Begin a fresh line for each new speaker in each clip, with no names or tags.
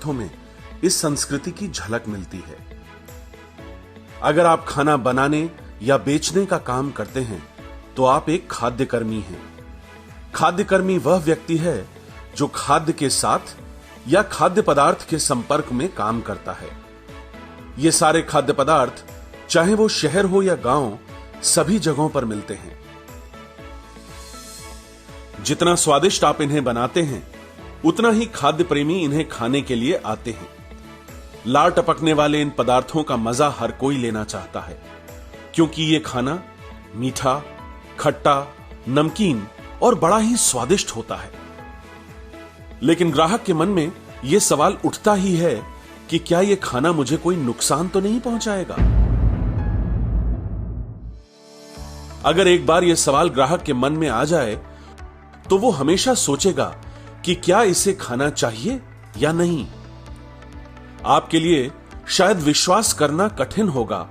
पदार्थों में इस संस्कृति की झलक मिलती है। अगर आप खाना बनाने या बेचने का काम करते हैं तो आप एक खाद्य कर्मी हैं। खाद्य कर्मी वह व्यक्ति है जो खाद्य के साथ या खाद्य पदार्थ के संपर्क में काम करता है। ये सारे खाद्य पदार्थ, चाहे वो शहर हो या गांव, सभी जगहों पर मिलते हैं। जितना स्वादिष्ट आप इन्हें बनाते हैं, उतना ही खाद्य प्रेमी इन्हें खाने के लिए आते हैं। लार टपकने वाले इन पदार्थों का मजा हर कोई लेना चाहता है, क्योंकि ये खाना मीठा, खट्टा, नमकीन और बड़ा ही स्वादिष्ट होता है। लेकिन ग्राहक के मन में यह सवाल उठता ही है कि क्या यह खाना मुझे कोई नुकसान तो नहीं पहुंचाएगा। अगर एक बार यह सवाल ग्राहक के मन में आ जाए तो वो हमेशा सोचेगा कि क्या इसे खाना चाहिए या नहीं। आपके लिए शायद विश्वास करना कठिन होगा,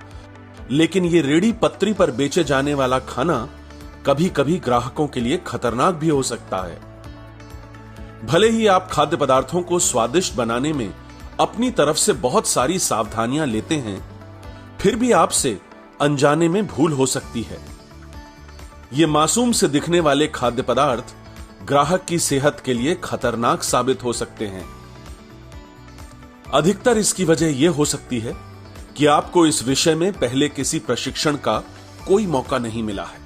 लेकिन यह रेडी पत्री पर बेचे जाने वाला खाना कभी कभी ग्राहकों के लिए खतरनाक भी हो सकता है। भले ही आप खाद्य पदार्थों को स्वादिष्ट बनाने में अपनी तरफ से बहुत सारी सावधानियां लेते हैं, फिर भी आपसे अनजाने में भूल हो सकती है। ये मासूम से दिखने वाले खाद्य पदार्थ ग्राहक की सेहत के लिए खतरनाक साबित हो सकते हैं। अधिकतर इसकी वजह यह हो सकती है कि आपको इस विषय में पहले किसी प्रशिक्षण का कोई मौका नहीं मिला है।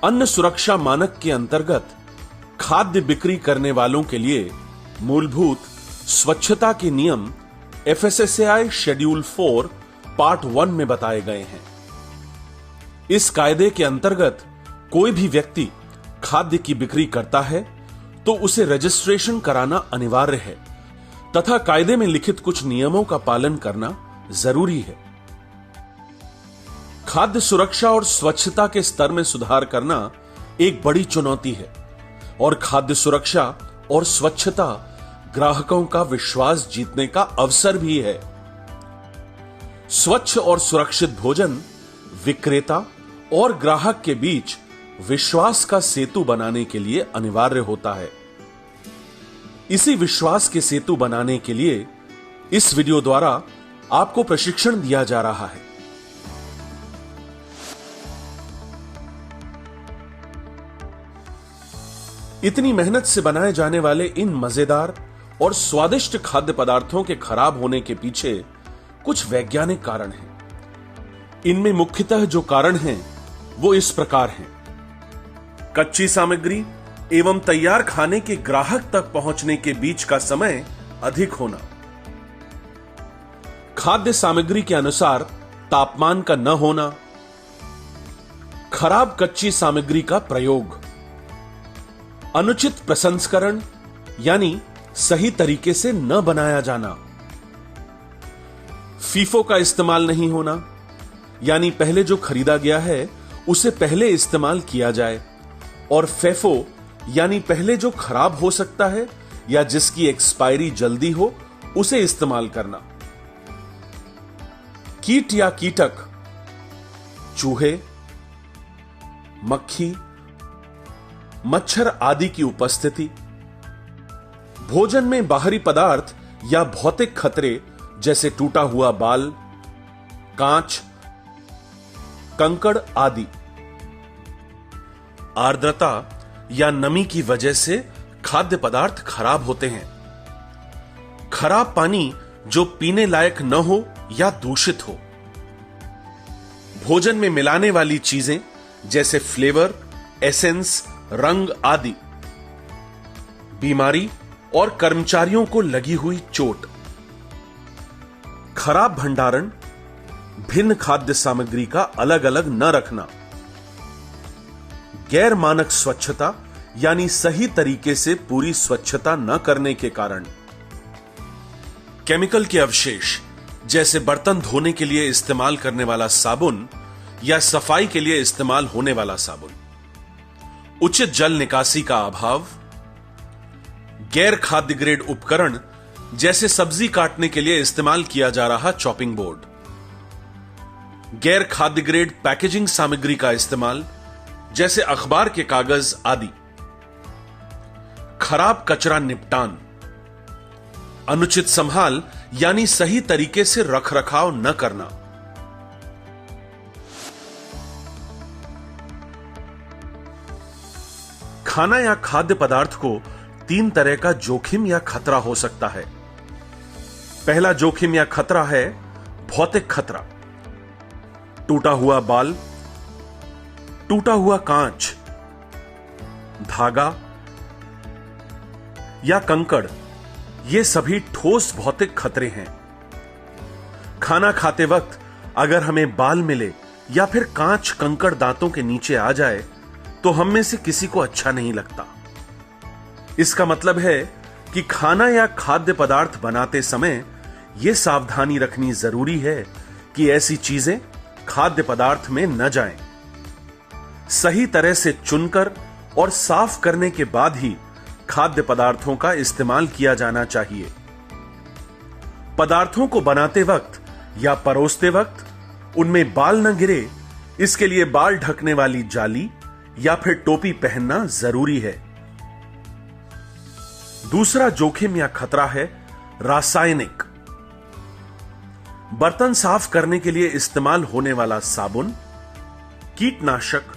अन्न सुरक्षा मानक के अंतर्गत खाद्य बिक्री करने वालों के लिए मूलभूत स्वच्छता के नियम FSSAI शेड्यूल 4 पार्ट 1 में बताए गए हैं। इस कायदे के अंतर्गत कोई भी व्यक्ति खाद्य की बिक्री करता है तो उसे रजिस्ट्रेशन कराना अनिवार्य है तथा कायदे में लिखित कुछ नियमों का पालन करना जरूरी है। खाद्य सुरक्षा और स्वच्छता के स्तर में सुधार करना एक बड़ी चुनौती है और खाद्य सुरक्षा और स्वच्छता ग्राहकों का विश्वास जीतने का अवसर भी है। स्वच्छ और सुरक्षित भोजन विक्रेता और ग्राहक के बीच विश्वास का सेतु बनाने के लिए अनिवार्य होता है। इसी विश्वास के सेतु बनाने के लिए इस वीडियो द्वारा आपको प्रशिक्षण दिया जा रहा है। इतनी मेहनत से बनाए जाने वाले इन मजेदार और स्वादिष्ट खाद्य पदार्थों के खराब होने के पीछे कुछ वैज्ञानिक कारण हैं। इनमें मुख्यतः जो कारण हैं वो इस प्रकार हैं। कच्ची सामग्री एवं तैयार खाने के ग्राहक तक पहुंचने के बीच का समय अधिक होना, खाद्य सामग्री के अनुसार तापमान का न होना, खराब कच्ची सामग्री का प्रयोग, अनुचित प्रसंस्करण यानी सही तरीके से न बनाया जाना, फीफो का इस्तेमाल नहीं होना यानी पहले जो खरीदा गया है उसे पहले इस्तेमाल किया जाए, और फेफो यानी पहले जो खराब हो सकता है या जिसकी एक्सपायरी जल्दी हो उसे इस्तेमाल करना, कीट या कीटक, चूहे, मक्खी, मच्छर आदि की उपस्थिति, भोजन में बाहरी पदार्थ या भौतिक खतरे जैसे टूटा हुआ बाल, कांच, कंकड़ आदि, आर्द्रता या नमी की वजह से खाद्य पदार्थ खराब होते हैं, खराब पानी जो पीने लायक न हो या दूषित हो, भोजन में मिलाने वाली चीजें जैसे फ्लेवर, एसेंस, रंग आदि, बीमारी और कर्मचारियों को लगी हुई चोट, खराब भंडारण, भिन्न खाद्य सामग्री का अलग अलग न रखना, गैर मानक स्वच्छता यानी सही तरीके से पूरी स्वच्छता न करने के कारण, केमिकल के अवशेष जैसे बर्तन धोने के लिए इस्तेमाल करने वाला साबुन या सफाई के लिए इस्तेमाल होने वाला साबुन, उचित जल निकासी का अभाव, गैर खाद्य ग्रेड उपकरण जैसे सब्जी काटने के लिए इस्तेमाल किया जा रहा चॉपिंग बोर्ड, गैर खाद्य ग्रेड पैकेजिंग सामग्री का इस्तेमाल जैसे अखबार के कागज आदि, खराब कचरा निपटान, अनुचित संभाल यानी सही तरीके से रख रखाव न करना। खाना या खाद्य पदार्थ को 3 तरह का जोखिम या खतरा हो सकता है। पहला जोखिम या खतरा है भौतिक खतरा। टूटा हुआ बाल, टूटा हुआ कांच, धागा या कंकड़, ये सभी ठोस भौतिक खतरे हैं। खाना खाते वक्त अगर हमें बाल मिले या फिर कांच कंकड़ दांतों के नीचे आ जाए तो हम में से किसी को अच्छा नहीं लगता। इसका मतलब है कि खाना या खाद्य पदार्थ बनाते समय यह सावधानी रखनी जरूरी है कि ऐसी चीजें खाद्य पदार्थ में न जाएं। सही तरह से चुनकर और साफ करने के बाद ही खाद्य पदार्थों का इस्तेमाल किया जाना चाहिए। पदार्थों को बनाते वक्त या परोसते वक्त उनमें बाल न गिरे, इसके लिए बाल ढकने वाली जाली या फिर टोपी पहनना जरूरी है। दूसरा जोखिम या खतरा है रासायनिक। बर्तन साफ करने के लिए इस्तेमाल होने वाला साबुन, कीटनाशक,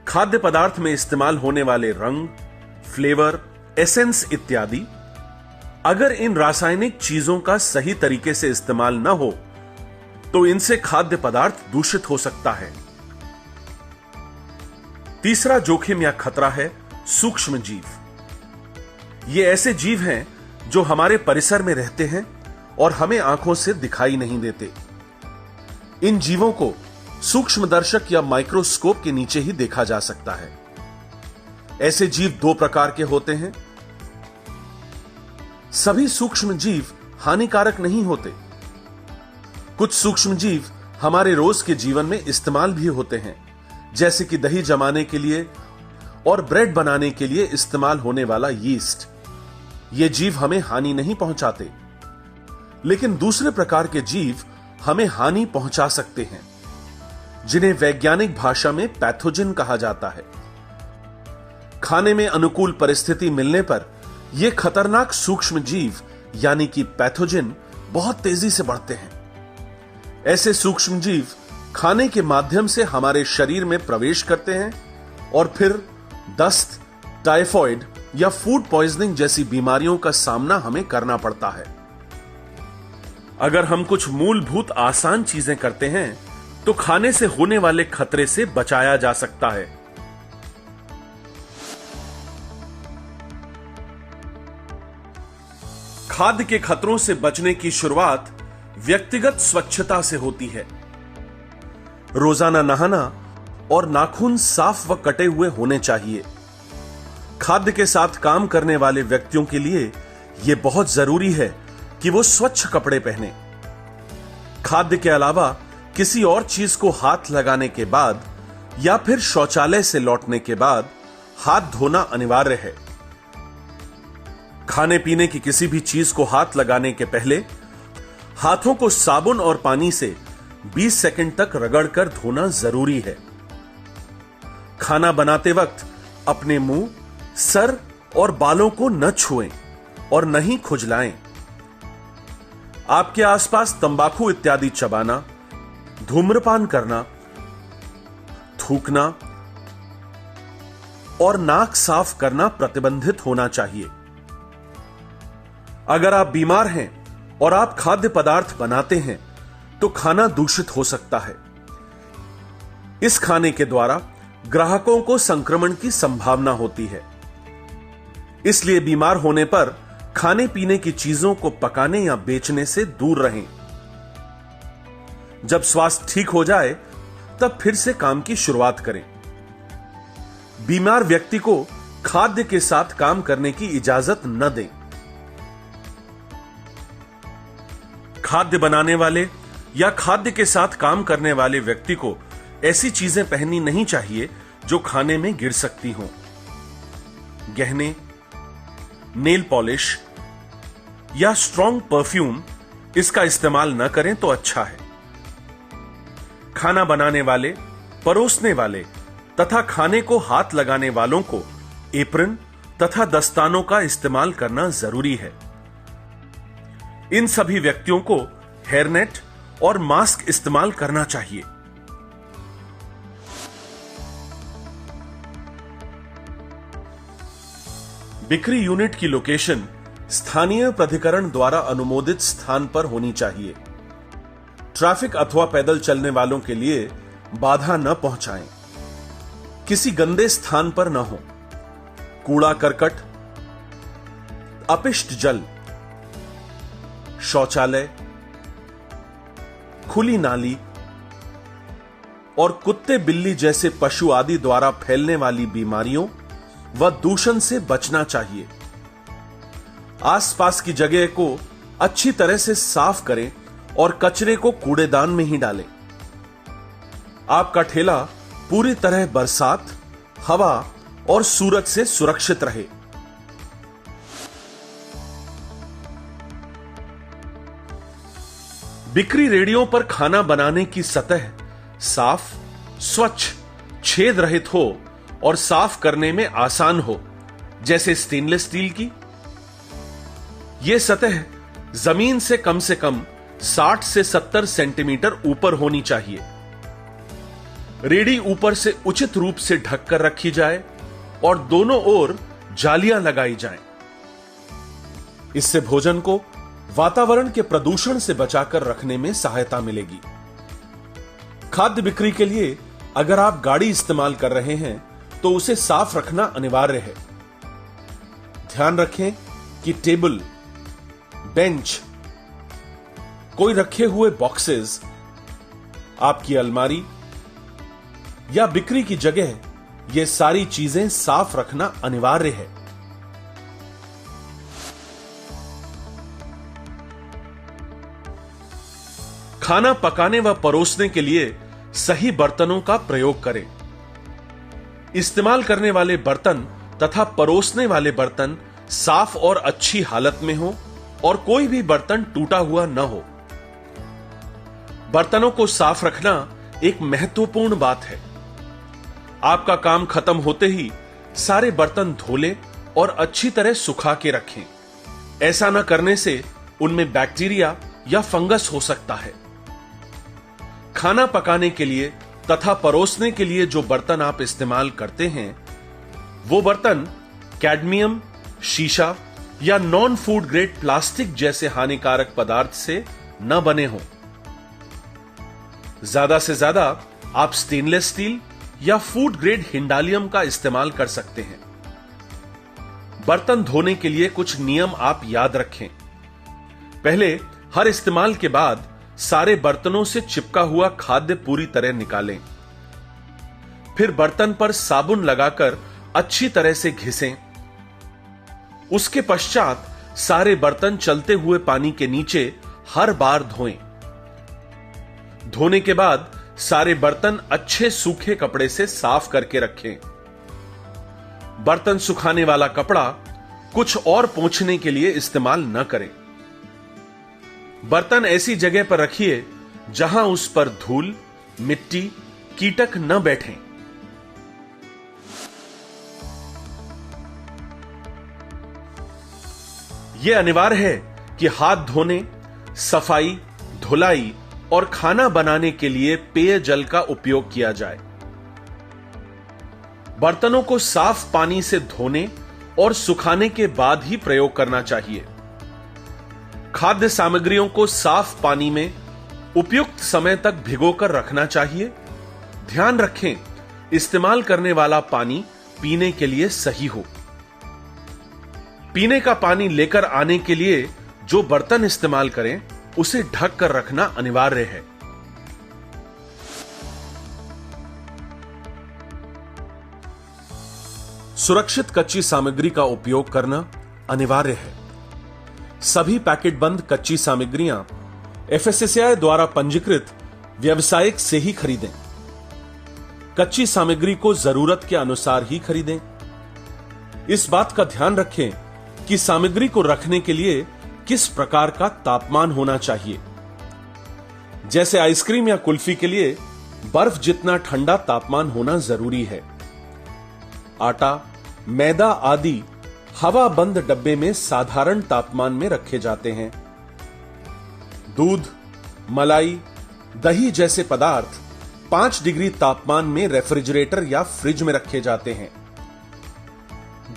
खाद्य पदार्थ में इस्तेमाल होने वाले रंग, फ्लेवर, एसेंस इत्यादि, अगर इन रासायनिक चीजों का सही तरीके से इस्तेमाल न हो तो इनसे खाद्य पदार्थ दूषित हो सकता है। तीसरा जोखिम या खतरा है सूक्ष्म जीव। ये ऐसे जीव हैं जो हमारे परिसर में रहते हैं और हमें आंखों से दिखाई नहीं देते। इन जीवों को सूक्ष्मदर्शक या माइक्रोस्कोप के नीचे ही देखा जा सकता है। ऐसे जीव 2 प्रकार के होते हैं। सभी सूक्ष्म जीव हानिकारक नहीं होते। कुछ सूक्ष्म जीव हमारे रोज के जीवन में इस्तेमाल भी होते हैं, जैसे कि दही जमाने के लिए और ब्रेड बनाने के लिए इस्तेमाल होने वाला यीस्ट। ये जीव हमें हानि नहीं पहुंचाते, लेकिन दूसरे प्रकार के जीव हमें हानि पहुंचा सकते हैं, जिन्हें वैज्ञानिक भाषा में पैथोजन कहा जाता है। खाने में अनुकूल परिस्थिति मिलने पर यह खतरनाक सूक्ष्म जीव यानी कि पैथोजन बहुत तेजी से बढ़ते हैं। ऐसे सूक्ष्म जीव खाने के माध्यम से हमारे शरीर में प्रवेश करते हैं और फिर दस्त, टाइफॉइड या फूड पॉइजनिंग जैसी बीमारियों का सामना हमें करना पड़ता है। अगर हम कुछ मूलभूत आसान चीजें करते हैं तो खाने से होने वाले खतरे से बचाया जा सकता है। खाद्य के खतरों से बचने की शुरुआत व्यक्तिगत स्वच्छता से होती है। रोजाना नहाना और नाखून साफ व कटे हुए होने चाहिए। खाद्य के साथ काम करने वाले व्यक्तियों के लिए यह बहुत जरूरी है कि वो स्वच्छ कपड़े पहने। खाद्य के अलावा किसी और चीज को हाथ लगाने के बाद या फिर शौचालय से लौटने के बाद हाथ धोना अनिवार्य है। खाने पीने की किसी भी चीज को हाथ लगाने के पहले हाथों को साबुन और पानी से 20 सेकंड तक रगड़कर धोना जरूरी है। खाना बनाते वक्त अपने मुंह, सर और बालों को न छुएं और न ही खुजलाएं। आपके आसपास तंबाकू इत्यादि चबाना, धूम्रपान करना, थूकना और नाक साफ करना प्रतिबंधित होना चाहिए। अगर आप बीमार हैं और आप खाद्य पदार्थ बनाते हैं तो खाना दूषित हो सकता है। इस खाने के द्वारा ग्राहकों को संक्रमण की संभावना होती है। इसलिए बीमार होने पर खाने पीने की चीजों को पकाने या बेचने से दूर रहें। जब स्वास्थ्य ठीक हो जाए तब फिर से काम की शुरुआत करें। बीमार व्यक्ति को खाद्य के साथ काम करने की इजाजत न दें। खाद्य बनाने वाले या खाद्य के साथ काम करने वाले व्यक्ति को ऐसी चीजें पहननी नहीं चाहिए जो खाने में गिर सकती हों। गहने, नेल पॉलिश या स्ट्रॉन्ग परफ्यूम इसका इस्तेमाल न करें तो अच्छा है। खाना बनाने वाले, परोसने वाले तथा खाने को हाथ लगाने वालों को एप्रन तथा दस्तानों का इस्तेमाल करना जरूरी है। इन सभी व्यक्तियों को हेयरनेट और मास्क इस्तेमाल करना चाहिए। बिक्री यूनिट की लोकेशन स्थानीय प्राधिकरण द्वारा अनुमोदित स्थान पर होनी चाहिए। ट्रैफिक अथवा पैदल चलने वालों के लिए बाधा न पहुंचाएं। किसी गंदे स्थान पर न हो। कूड़ा करकट, अपशिष्ट जल, शौचालय, खुली नाली और कुत्ते बिल्ली जैसे पशु आदि द्वारा फैलने वाली बीमारियों व दूषण से बचना चाहिए। आसपास की जगह को अच्छी तरह से साफ करें और कचरे को कूड़ेदान में ही डालें। आपका ठेला पूरी तरह बरसात, हवा और सूरज से सुरक्षित रहे। बिक्री रेडियों पर खाना बनाने की सतह साफ, स्वच्छ, छेद रहित हो और साफ करने में आसान हो, जैसे स्टेनलेस स्टील की। यह सतह जमीन से कम 60 से 70 सेंटीमीटर ऊपर होनी चाहिए। रेडी ऊपर से उचित रूप से ढककर रखी जाए और दोनों ओर जालियां लगाई जाएं। इससे भोजन को वातावरण के प्रदूषण से बचाकर रखने में सहायता मिलेगी। खाद्य बिक्री के लिए अगर आप गाड़ी इस्तेमाल कर रहे हैं तो उसे साफ रखना अनिवार्य है। ध्यान रखें कि टेबल, बेंच, कोई रखे हुए बॉक्सेस, आपकी अलमारी या बिक्री की जगह, ये सारी चीजें साफ रखना अनिवार्य है। खाना पकाने व परोसने के लिए सही बर्तनों का प्रयोग करें। इस्तेमाल करने वाले बर्तन तथा परोसने वाले बर्तन साफ और अच्छी हालत में हो और कोई भी बर्तन टूटा हुआ न हो। बर्तनों को साफ रखना एक महत्वपूर्ण बात है। आपका काम खत्म होते ही सारे बर्तन धो लें और अच्छी तरह सुखा के रखें। ऐसा न करने से उनमें बैक्टीरिया या फंगस हो सकता है। खाना पकाने के लिए तथा परोसने के लिए जो बर्तन आप इस्तेमाल करते हैं, वो बर्तन कैडमियम, शीशा या नॉन फूड ग्रेड प्लास्टिक जैसे हानिकारक पदार्थ से न बने हों। ज्यादा से ज्यादा आप स्टेनलेस स्टील या फूड ग्रेड हिंडालियम का इस्तेमाल कर सकते हैं। बर्तन धोने के लिए कुछ नियम आप याद रखें। पहले हर इस्तेमाल के बाद सारे बर्तनों से चिपका हुआ खाद्य पूरी तरह निकालें। फिर बर्तन पर साबुन लगाकर अच्छी तरह से घिसें। उसके पश्चात सारे बर्तन चलते हुए पानी के नीचे हर बार धोएं। धोने के बाद सारे बर्तन अच्छे सूखे कपड़े से साफ करके रखें। बर्तन सुखाने वाला कपड़ा कुछ और पोंछने के लिए इस्तेमाल न करें। बर्तन ऐसी जगह पर रखिए जहां उस पर धूल, मिट्टी, कीटक न बैठें। यह अनिवार्य है कि हाथ धोने, सफाई, धुलाई और खाना बनाने के लिए पेयजल का उपयोग किया जाए। बर्तनों को साफ पानी से धोने और सुखाने के बाद ही प्रयोग करना चाहिए। खाद्य सामग्रियों को साफ पानी में उपयुक्त समय तक भिगोकर रखना चाहिए। ध्यान रखें, इस्तेमाल करने वाला पानी पीने के लिए सही हो। पीने का पानी लेकर आने के लिए जो बर्तन इस्तेमाल करें उसे ढक कर रखना अनिवार्य है। सुरक्षित कच्ची सामग्री का उपयोग करना अनिवार्य है। सभी पैकेट बंद कच्ची सामग्रियां FSSAI द्वारा पंजीकृत व्यवसायिक से ही खरीदें। कच्ची सामग्री को जरूरत के अनुसार ही खरीदें। इस बात का ध्यान रखें कि सामग्री को रखने के लिए किस प्रकार का तापमान होना चाहिए। जैसे आइसक्रीम या कुल्फी के लिए बर्फ जितना ठंडा तापमान होना जरूरी है। आटा, मैदा आदि हवा बंद डब्बे में साधारण तापमान में रखे जाते हैं। दूध, मलाई, दही जैसे पदार्थ 5 डिग्री तापमान में रेफ्रिजरेटर या फ्रिज में रखे जाते हैं।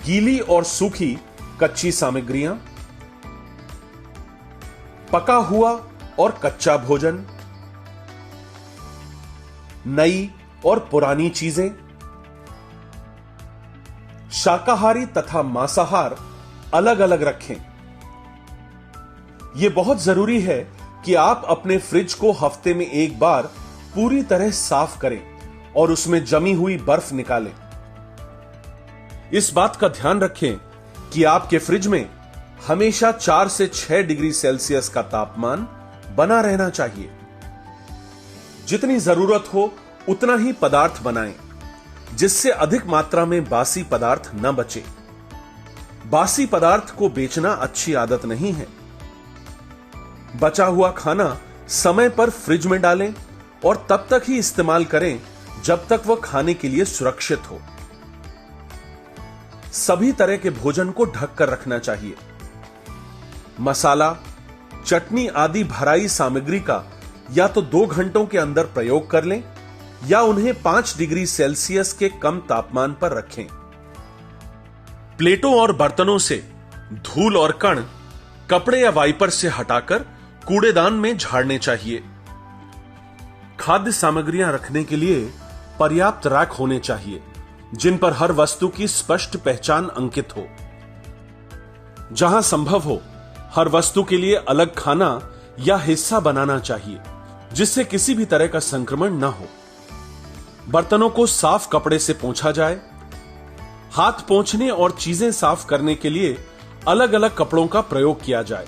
गीली और सूखी कच्ची सामग्रियां, पका हुआ और कच्चा भोजन, नई और पुरानी चीजें, शाकाहारी तथा मांसाहार अलग अलग रखें। यह बहुत जरूरी है कि आप अपने फ्रिज को हफ्ते में एक बार पूरी तरह साफ करें और उसमें जमी हुई बर्फ निकालें। इस बात का ध्यान रखें कि आपके फ्रिज में हमेशा 4 से 6 डिग्री सेल्सियस का तापमान बना रहना चाहिए। जितनी जरूरत हो उतना ही पदार्थ बनाएं, जिससे अधिक मात्रा में बासी पदार्थ न बचे। बासी पदार्थ को बेचना अच्छी आदत नहीं है। बचा हुआ खाना समय पर फ्रिज में डालें और तब तक ही इस्तेमाल करें जब तक वह खाने के लिए सुरक्षित हो। सभी तरह के भोजन को ढककर रखना चाहिए। मसाला, चटनी आदि भराई सामग्री का या तो 2 घंटों के अंदर प्रयोग कर लें या उन्हें 5 डिग्री सेल्सियस के कम तापमान पर रखें। प्लेटों और बर्तनों से धूल और कण कपड़े या वाइपर से हटाकर कूड़ेदान में झाड़ने चाहिए। खाद्य सामग्रियां रखने के लिए पर्याप्त रैक होने चाहिए, जिन पर हर वस्तु की स्पष्ट पहचान अंकित हो। जहां संभव हो, हर वस्तु के लिए अलग खाना या हिस्सा बनाना चाहिए, जिससे किसी भी तरह का संक्रमण न हो। बर्तनों को साफ कपड़े से पोंछा जाए। हाथ पोंछने और चीजें साफ करने के लिए अलग अलग कपड़ों का प्रयोग किया जाए।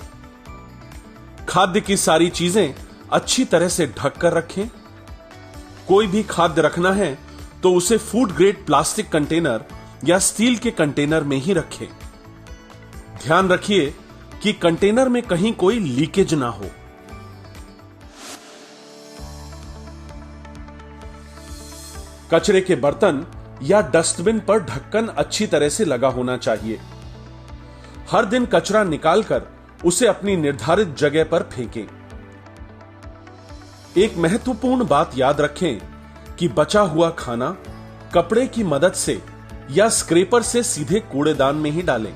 खाद्य की सारी चीजें अच्छी तरह से ढक कर रखें। कोई भी खाद्य रखना है तो उसे फूड ग्रेड प्लास्टिक कंटेनर या स्टील के कंटेनर में ही रखें। ध्यान रखिए कि कंटेनर में कहीं कोई लीकेज ना हो। कचरे के बर्तन या डस्टबिन पर ढक्कन अच्छी तरह से लगा होना चाहिए। हर दिन कचरा निकालकर उसे अपनी निर्धारित जगह पर फेंकें। एक महत्वपूर्ण बात याद रखें कि बचा हुआ खाना कपड़े की मदद से या स्क्रैपर से सीधे कूड़ेदान में ही डालें।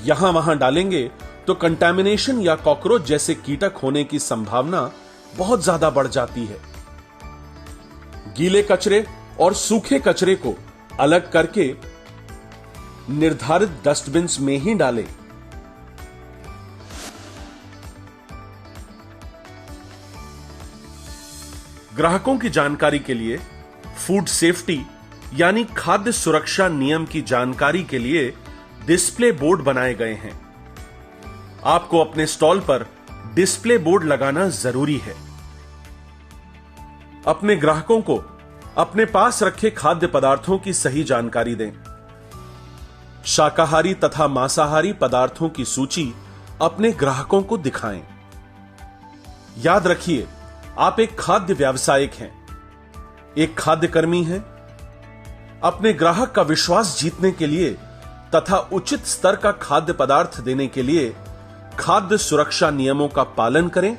यहां वहां डालेंगे तो कंटामिनेशन या कॉकरोच जैसे कीटक होने की संभावना बहुत ज्यादा बढ़ जाती है। गीले कचरे और सूखे कचरे को अलग करके निर्धारित डस्टबिन्स में ही डालें। ग्राहकों की जानकारी के लिए फूड सेफ्टी यानी खाद्य सुरक्षा नियम की जानकारी के लिए डिस्प्ले बोर्ड बनाए गए हैं। आपको अपने स्टॉल पर डिस्प्ले बोर्ड लगाना जरूरी है। अपने ग्राहकों को अपने पास रखे खाद्य पदार्थों की सही जानकारी दें। शाकाहारी तथा मांसाहारी पदार्थों की सूची अपने ग्राहकों को दिखाएं। याद रखिए, आप एक खाद्य व्यावसायिक हैं, एक खाद्य कर्मी हैं। अपने ग्राहक का विश्वास जीतने के लिए तथा उचित स्तर का खाद्य पदार्थ देने के लिए खाद्य सुरक्षा नियमों का पालन करें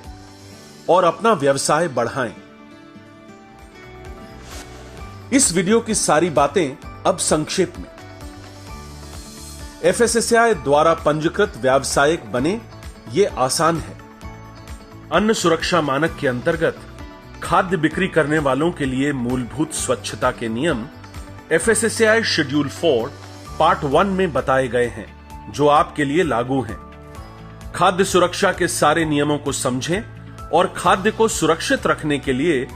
और अपना व्यवसाय बढ़ाएं। इस वीडियो की सारी बातें अब संक्षेप में। एफएसएसएआई द्वारा पंजीकृत व्यावसायिक बने, ये आसान है। अन्न सुरक्षा मानक के अंतर्गत खाद्य बिक्री करने वालों के लिए मूलभूत स्वच्छता के नियम एफएसएसएआई शेड्यूल 4 पार्ट 1 में बताए गए हैं, जो आपके लिए लागू हैं। खाद्य सुरक्षा के सारे नियमों को समझें और खाद्य को सुरक्षित रखने के लिए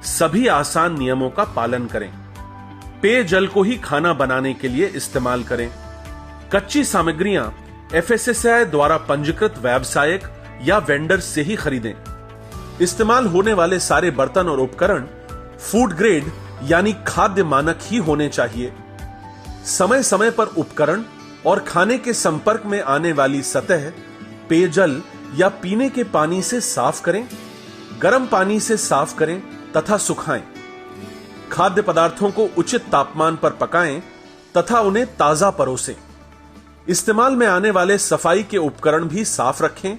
सभी आसान नियमों का पालन करें। पेयजल को ही खाना बनाने के लिए इस्तेमाल करें। कच्ची सामग्रियां एफएसएसएआई द्वारा पंजीकृत व्यावसायिक या वेंडर से ही खरीदें। इस्तेमाल होने वाले सारे बर्तन और उपकरण फूड ग्रेड यानी खाद्य मानक ही होने चाहिए। समय समय पर उपकरण और खाने के संपर्क में आने वाली सतह पेयजल या पीने के पानी से साफ करें, गर्म पानी से साफ करें तथा सुखाएं। खाद्य पदार्थों को उचित तापमान पर पकाएं तथा उन्हें ताजा परोसें। इस्तेमाल में आने वाले सफाई के उपकरण भी साफ रखें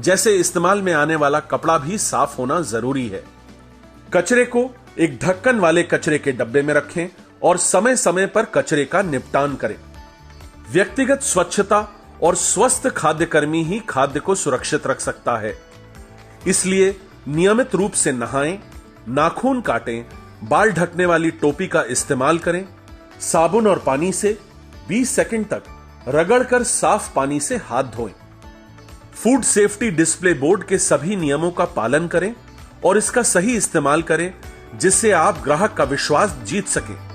जैसे इस्तेमाल में आने वाला कपड़ा भी साफ होना जरूरी है। कचरे को एक ढक्कन वाले कचरे के डब्बे में रखें और समय समय पर कचरे का निपटान करें। व्यक्तिगत स्वच्छता और स्वस्थ खाद्य कर्मी ही खाद्य को सुरक्षित रख सकता है। इसलिए नियमित रूप से नहाएं, नाखून काटें, बाल ढकने वाली टोपी का इस्तेमाल करें, साबुन और पानी से 20 सेकंड तक रगड़कर साफ पानी से हाथ धोएं। फूड सेफ्टी डिस्प्ले बोर्ड के सभी नियमों का पालन करें और इसका सही इस्तेमाल करें, जिससे आप ग्राहक का विश्वास जीत सकें।